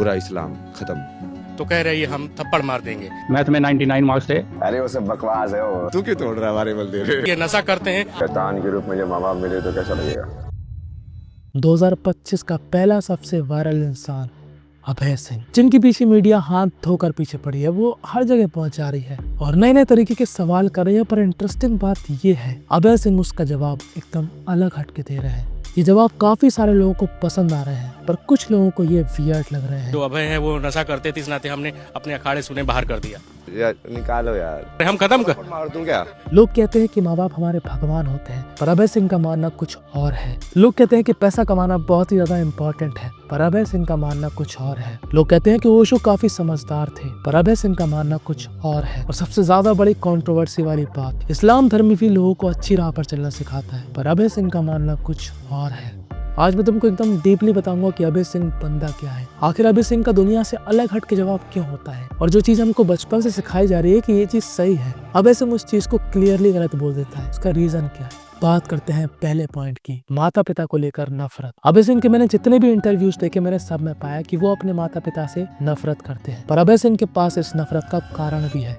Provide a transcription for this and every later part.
पूरा इस्लाम खत्म। तो कह रही है हम थप्पड़ मार देंगे। मैथ में 99 मार्क्स थे। अरे वो सब बकवास है। वो तू क्यों तोड़ रहा है हमारे बलदेव? ये नशा करते हैं। शैतान के रूप में जब माँ बाप मिले तो कैसा लगेगा। 2025 का पहला सबसे वायरल इंसान अभय सिंह, जिनके पीछे मीडिया हाथ धोकर पीछे पड़ी है। वो हर जगह पहुंच जा रही है और नए नए तरीके के सवाल कर रही है। पर इंटरेस्टिंग बात ये है, अभय सिंह उसका जवाब एकदम अलग हटके दे रहे हैं। ये जवाब काफी सारे लोगों को पसंद आ रहे हैं, पर कुछ लोगों को ये वियर्ड लग रहे हैं। जो अभय है वो नशा करते थे, इस नाते हमने अपने अखाड़े सुने बाहर कर दिया। यार निकालो यार, हम खत्म कर। मार दूं क्या? लोग कहते हैं कि माँ बाप हमारे भगवान होते हैं, पर अभय सिंह का मानना कुछ और है। लोग कहते हैं कि पैसा कमाना बहुत ही ज्यादा इम्पोर्टेंट है, पर अभय सिंह का मानना कुछ और है। लोग कहते हैं कि ओशो काफी समझदार थे, पर अभय सिंह का मानना कुछ और है। और सबसे ज्यादा बड़ी कंट्रोवर्सी वाली बात, इस्लाम धर्म भी लोगों को अच्छी राह पर चलना सिखाता है, पर अभय सिंह का मानना कुछ और है। आज मैं तुमको एकदम डीपली बताऊंगा कि अभय सिंह बंदा क्या है, आखिर अभय सिंह का दुनिया से अलग हट के जवाब क्यों होता है, और जो चीज हमको बचपन से सिखाई जा रही है कि ये चीज सही है, अभय सिंह उस चीज को क्लियरली गलत बोल देता है। इसका रीजन क्या है? बात करते हैं पहले पॉइंट की, माता पिता को लेकर नफरत। अभय सिंह के मैंने जितने भी इंटरव्यूज देखे, मैंने सब में पाया कि वो अपने माता पिता से नफरत करते हैं, पर अभय सिंह के पास इस नफरत का कारण भी है।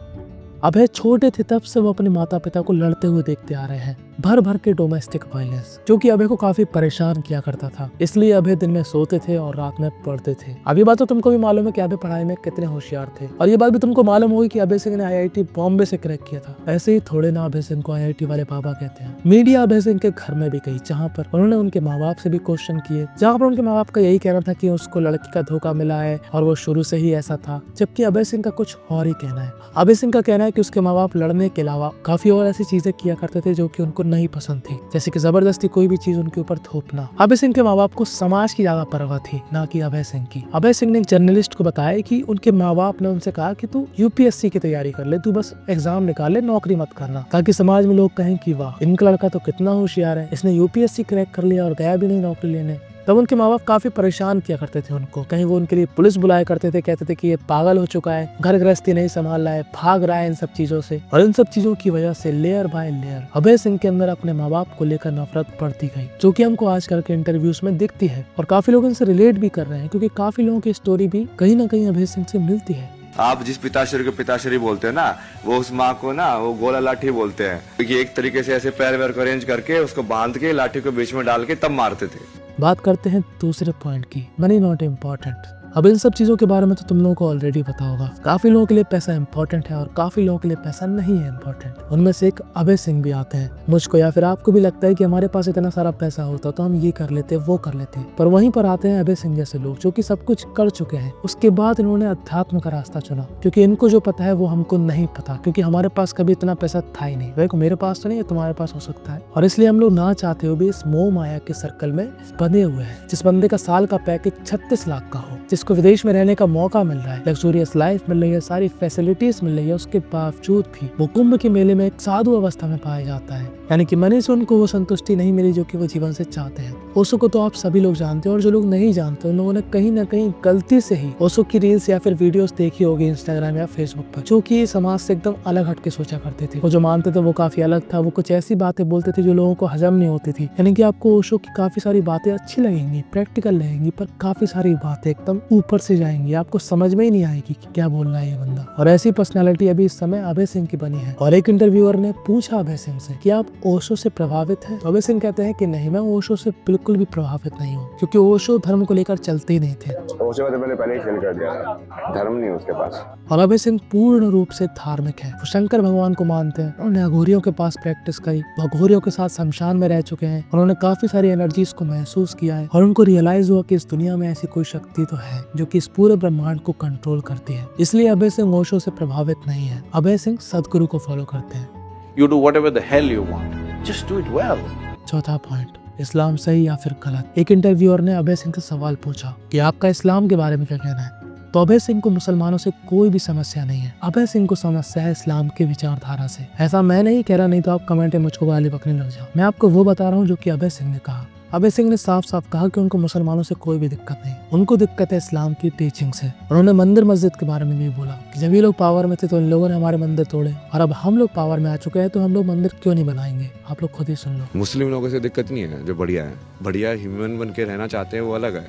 अभय छोटे थे तब से वो अपने माता पिता को लड़ते हुए देखते आ रहे हैं, भर भर के डोमेस्टिक वायलेंस, जो कि अभय को काफी परेशान किया करता था। इसलिए अभय दिन में सोते थे और रात में पढ़ते थे। अभी बात तो तुमको भी मालूम है कि अभय पढ़ाई में कितने होशियार थे, और ये बात भी तुमको मालूम होगी कि अभय सिंह ने IIT बॉम्बे से क्रैक किया था। ऐसे ही थोड़े ना अभय सिंह को IIT वाले पापा कहते हैं। मीडिया अभय सिंह के घर में भी गई, जहाँ पर उन्होंने उनके माँ बाप से भी क्वेश्चन किए, जहाँ पर उनके माँ बाप का यही कहना था कि उसको लड़की का धोखा मिला है और वो शुरू से ही ऐसा था, जबकि अभय सिंह का कुछ और ही कहना है। अभय सिंह का कहना है कि उसके माँ बाप लड़ने के अलावा काफी और ऐसी चीजें किया करते थे जो कि उनको नहीं पसंद थी, जैसे कि जबरदस्ती कोई भी चीज उनके ऊपर थोपना। अभय सिंह के माँ बाप को समाज की ज्यादा परवाह थी, ना कि अभय सिंह की। अभय सिंह ने एक जर्नलिस्ट को बताया कि उनके माँ बाप ने उनसे कहा कि तू UPSC की तैयारी कर ले, तू बस एग्जाम निकाल ले, नौकरी मत करना, ताकि समाज में लोग कहें कि वाह, इनका लड़का तो कितना होशियार है, इसने UPSC क्रैक कर लिया और गया भी नहीं नौकरी लेने। तब उनके माँ बाप काफी परेशान किया करते थे उनको, कहीं वो उनके लिए पुलिस बुलाया करते थे, कहते थे कि ये पागल हो चुका है, घर गृहस्थी नहीं संभाल रहा है, भाग रहा है इन सब चीजों से। और इन सब चीजों की वजह से layer by layer Abhay Singh के अंदर अपने माँ बाप को लेकर नफरत बढ़ती गई, जो कि हमको आजकल के इंटरव्यूज में दिखती है। और काफी लोग इनसे रिलेट भी कर रहे हैं, क्योंकि काफी लोगों की स्टोरी भी कहीं ना कहीं अभय सिंह से मिलती है। आप जिस पिताश्री को पिताश्री बोलते हैं ना, वो उस माँ को ना वो गोला लाठी बोलते हैं, क्योंकि एक तरीके से ऐसे पैर वैर को अरेंज करके उसको बांध के लाठी को बीच में डाल के तब मारते थे। बात करते हैं दूसरे पॉइंट की, मनी नॉट इम्पोर्टेंट। अब इन सब चीजों के बारे में तो तुम लोगों को ऑलरेडी पता होगा। काफी लोगों के लिए पैसा इंपॉर्टेंट है और काफी लोगों के लिए पैसा नहीं है इंपॉर्टेंट। उनमें से एक अभय सिंह भी आते हैं। मुझको या फिर आपको भी लगता है कि हमारे पास इतना सारा पैसा होता तो हम ये कर लेते वो कर लेते, पर वहीं पर आते हैं अभय सिंह जैसे लोग, जो कि सब कुछ कर चुके हैं। उसके बाद इन्होंने अध्यात्म का रास्ता चुना, क्योंकि इनको जो पता है वो हमको नहीं पता, क्योंकि हमारे पास कभी इतना पैसा था ही नहीं। देखो, मेरे पास तो नहीं है, तुम्हारे पास हो सकता है, और इसलिए हम लोग ना चाहते हुए भी इस मोह माया के सर्कल में बंधे हुए हैं। जिस बंदे का साल का पैकेज 36 लाख का हो, जिसको विदेश में रहने का मौका मिल रहा है, लग्जूरियस लाइफ मिल रही है, सारी फैसिलिटीज मिल रही है, उसके बावजूद भी वो कुंभ के मेले में एक साधु अवस्था में पाया जाता है। यानी कि मनी से उनको वो संतुष्टि नहीं मिली जो कि वो जीवन से चाहते हैं। ओशो को तो आप सभी लोग जानते हैं, और जो लोग नहीं जानते उन लोगों ने कहीं ना कहीं गलती से ही ओशो की रील्स या फिर वीडियोस देखी होगी इंस्टाग्राम या फेसबुक पर, जो कि समाज से एकदम अलग हट के सोचा करते थे। वो जो मानते थे वो काफी अलग था। वो कुछ ऐसी बातें बोलते थे जो लोगों को हजम नहीं होती थी। यानी कि आपको ओशो की काफी सारी बातें अच्छी लगेंगी, प्रैक्टिकल लगेंगी, पर काफी सारी बातें एकदम ऊपर से जाएंगी, आपको समझ में ही नहीं आएगी कि क्या बोल रहा है ये बंदा। और ऐसी पर्सनालिटी अभी इस समय अभय सिंह की बनी है। और एक इंटरव्यूअर ने पूछा अभय सिंह से कि आप ओशो से प्रभावित हैं? अभय सिंह कहते हैं कि नहीं, मैं ओशो से बिल्कुल भी प्रभावित नहीं हूँ, क्योंकि ओशो धर्म को लेकर चलते ही नहीं थे। ओशो तो मैंने पहले ही फेल कर दिया था, धर्म नहीं उसके पास। और अभय सिंह पूर्ण रूप से धार्मिक है। वो शंकर भगवान को मानते हैं। उन्होंने अघोरियों के पास प्रैक्टिस करी, अघोरियों के साथ शमशान में रह चुके हैं। उन्होंने काफी सारी एनर्जीज को महसूस किया है, और उनको रियलाइज हुआ कि इस दुनिया में ऐसी कोई शक्ति तो है जो कि इस पूरे ब्रह्मांड को कंट्रोल करती है। इसलिए अभय सिंह ओशो से प्रभावित नहीं है। अभय सिंह सदगुरु को फॉलो करते हैं। You do whatever the hell you want. Just do it well. चौथा पॉइंट, इस्लाम सही या फिर गलत। एक इंटरव्यूअर ने अभय सिंह से सवाल पूछा कि आपका इस्लाम के बारे में क्या कहना है, तो अभय सिंह को मुसलमानों से कोई भी समस्या नहीं है। अभय सिंह को समस्या है इस्लाम के विचारधारा से। ऐसा मैं नहीं कह रहा, नहीं तो आप कमेंट में मुझको गाली बकने लग जाओ। मैं आपको वो बता रहा हूँ जो कि अभय सिंह ने कहा। अभय सिंह ने साफ साफ कहा कि उनको मुसलमानों से कोई भी दिक्कत नहीं, उनको दिक्कत है इस्लाम की टीचिंग से। उन्होंने मंदिर मस्जिद के बारे में भी बोला कि जब ये लोग पावर में थे तो इन लोगों ने हमारे मंदिर तोड़े, और अब हम लोग पावर में आ चुके हैं तो हम लोग मंदिर क्यों नहीं बनाएंगे। आप लोग खुद ही सुन लो। मुस्लिम लोगों से दिक्कत नहीं है, जो बढ़िया है, बढ़िया ह्यूमन बन के रहना चाहते हैं वो अलग है,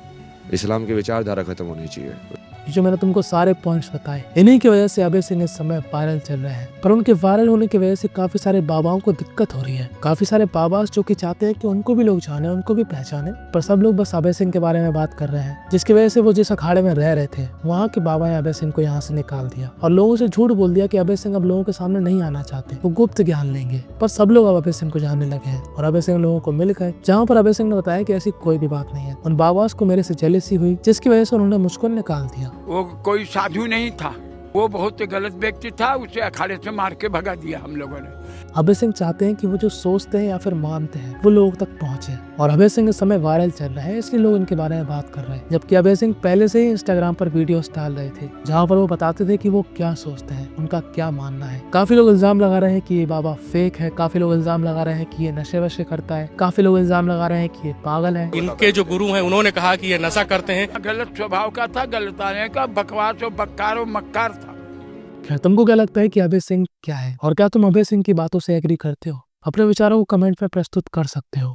इस्लाम की विचारधारा खत्म होनी चाहिए। ये जो मैंने तुमको सारे पॉइंट्स बताए, इन्हीं की वजह से अभय सिंह इस समय वायरल चल रहे हैं। पर उनके वायरल होने की वजह से काफी सारे बाबाओं को दिक्कत हो रही है। काफी सारे बाबा जो कि चाहते हैं कि उनको भी लोग जाने, उनको भी पहचाने, पर सब लोग बस अभय सिंह के बारे में बात कर रहे हैं, जिसकी वजह से वो जिस अखाड़े में रह रहे थे वहाँ के बाबा ने अभय सिंह को यहाँ से निकाल दिया और लोगों से झूठ बोल दिया कि अभय सिंह अब लोगों के सामने नहीं आना चाहते, वो गुप्त ज्ञान लेंगे। पर सब लोग अब अभय सिंह को जानने लगे हैं और अभय सिंह लोगों को मिल गए, जहाँ पर अभय सिंह ने बताया कि ऐसी कोई भी बात नहीं है। उन बाबास को मेरे से जेलसी हुई, जिसकी वजह से उन्होंने मुझको निकाल दिया। वो कोई साधु नहीं था, वो बहुत गलत व्यक्ति था, उसे अखाड़े से मार के भगा दिया हम लोगों ने। अभय सिंह चाहते हैं कि वो जो सोचते हैं या फिर मानते हैं वो लोगों तक पहुंचे, और अभय सिंह इस समय वायरल चल रहे हैं, इसलिए लोग इनके बारे में बात कर रहे हैं। जबकि अभय सिंह पहले से ही इंस्टाग्राम पर वीडियोस डाल रहे थे, जहां पर वो बताते थे कि वो क्या सोचते हैं, उनका क्या मानना है। काफी लोग इल्जाम लगा रहे हैं कि ये बाबा फेक है, काफी लोग इल्जाम लगा रहे हैं कि ये नशे वशे करता है, काफी लोग इल्जाम लगा रहे हैं कि ये पागल है। इनके जो गुरु हैं उन्होंने कहा कि ये नशा करते हैं। गलत स्वभाव का था, गलत आने का, बकवास और बक्कार और मक्कार था। क्या तुमको क्या लगता है कि अभय सिंह क्या है, और क्या तुम अभय सिंह की बातों से एग्री करते हो? अपने विचारों को कमेंट में प्रस्तुत कर सकते हो।